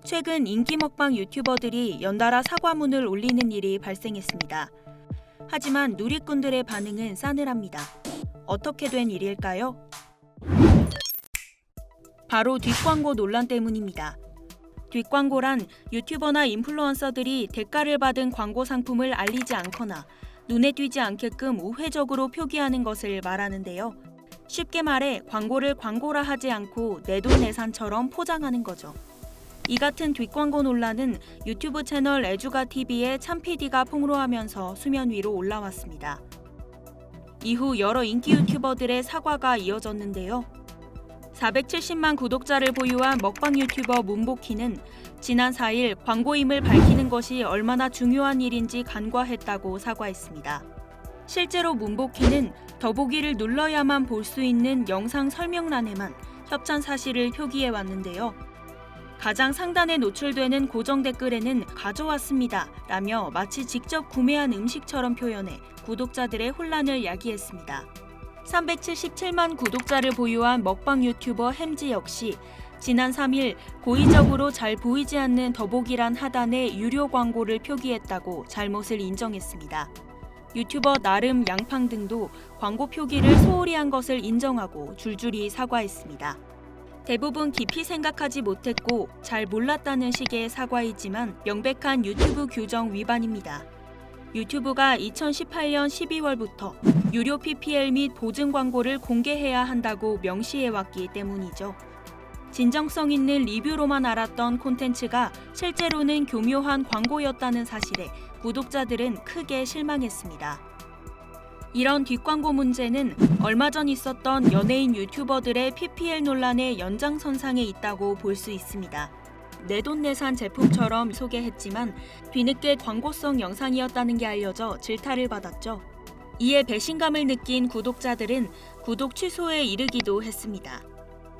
최근 인기 먹방 유튜버들이 연달아 사과문을 올리는 일이 발생했습니다. 하지만 누리꾼들의 반응은 싸늘합니다. 어떻게 된 일일까요? 바로 뒷광고 논란 때문입니다. 뒷광고란 유튜버나 인플루언서들이 대가를 받은 광고 상품을 알리지 않거나 눈에 띄지 않게끔 우회적으로 표기하는 것을 말하는데요. 쉽게 말해 광고를 광고라 하지 않고 내돈내산처럼 포장하는 거죠. 이 같은 뒷광고 논란은 유튜브 채널 애주가TV의 참PD가 폭로하면서 수면 위로 올라왔습니다. 이후 여러 인기 유튜버들의 사과가 이어졌는데요. 470만 구독자를 보유한 먹방 유튜버 문복희는 지난 4일 광고임을 밝히는 것이 얼마나 중요한 일인지 간과했다고 사과했습니다. 실제로 문복희는 더보기를 눌러야만 볼 수 있는 영상 설명란에만 협찬 사실을 표기해 왔는데요. 가장 상단에 노출되는 고정 댓글에는 가져왔습니다 라며 마치 직접 구매한 음식처럼 표현해 구독자들의 혼란을 야기했습니다. 377만 구독자를 보유한 먹방 유튜버 햄지 역시 지난 3일 고의적으로 잘 보이지 않는 더보기란 하단에 유료 광고를 표기했다고 잘못을 인정했습니다. 유튜버 나름 양팡 등도 광고 표기를 소홀히 한 것을 인정하고 줄줄이 사과했습니다. 대부분 깊이 생각하지 못했고 잘 몰랐다는 식의 사과이지만 명백한 유튜브 규정 위반입니다. 유튜브가 2018년 12월부터 유료 PPL 및 보증 광고를 공개해야 한다고 명시해왔기 때문이죠. 진정성 있는 리뷰로만 알았던 콘텐츠가 실제로는 교묘한 광고였다는 사실에 구독자들은 크게 실망했습니다. 이런 뒷광고 문제는 얼마 전 있었던 연예인 유튜버들의 PPL 논란의 연장선상에 있다고 볼 수 있습니다. 내돈내산 제품처럼 소개했지만 뒤늦게 광고성 영상이었다는 게 알려져 질타를 받았죠. 이에 배신감을 느낀 구독자들은 구독 취소에 이르기도 했습니다.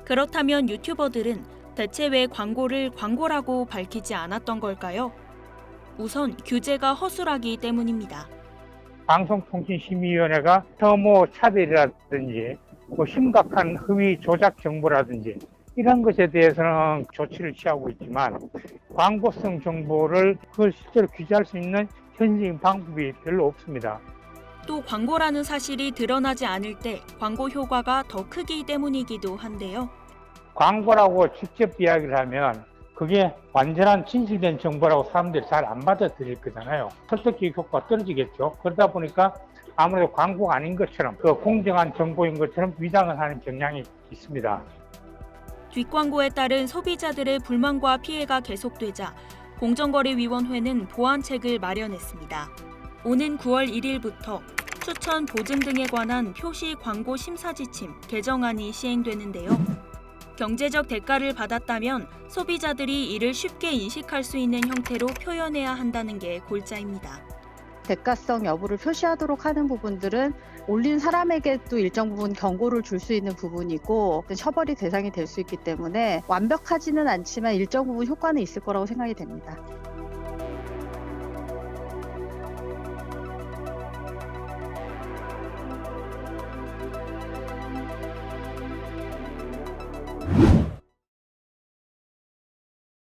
그렇다면 유튜버들은 대체 왜 광고를 광고라고 밝히지 않았던 걸까요? 우선 규제가 허술하기 때문입니다. 방송통신심의위원회가 혐오 차별이라든지 심각한 허위 조작 정보라든지 이런 것에 대해서는 조치를 취하고 있지만 광고성 정보를 그걸 실제로 규제할 수 있는 현실적인 방법이 별로 없습니다. 또 광고라는 사실이 드러나지 않을 때 광고 효과가 더 크기 때문이기도 한데요. 광고라고 직접 이야기를 하면 그게 완전한 진실된 정보라고 사람들이 잘 안 받아들일 거잖아요. 설득적 효과가 떨어지겠죠. 그러다 보니까 아무래도 광고가 아닌 것처럼 그 공정한 정보인 것처럼 위장을 하는 경향이 있습니다. 뒷광고에 따른 소비자들의 불만과 피해가 계속되자 공정거래위원회는 보완책을 마련했습니다. 오는 9월 1일부터 추천, 보증 등에 관한 표시 광고 심사 지침 개정안이 시행되는데요. 경제적 대가를 받았다면 소비자들이 이를 쉽게 인식할 수 있는 형태로 표현해야 한다는 게 골자입니다. 대가성 여부를 표시하도록 하는 부분들은 올린 사람에게도 일정 부분 경고를 줄 수 있는 부분이고 처벌이 대상이 될 수 있기 때문에 완벽하지는 않지만 일정 부분 효과는 있을 거라고 생각이 됩니다.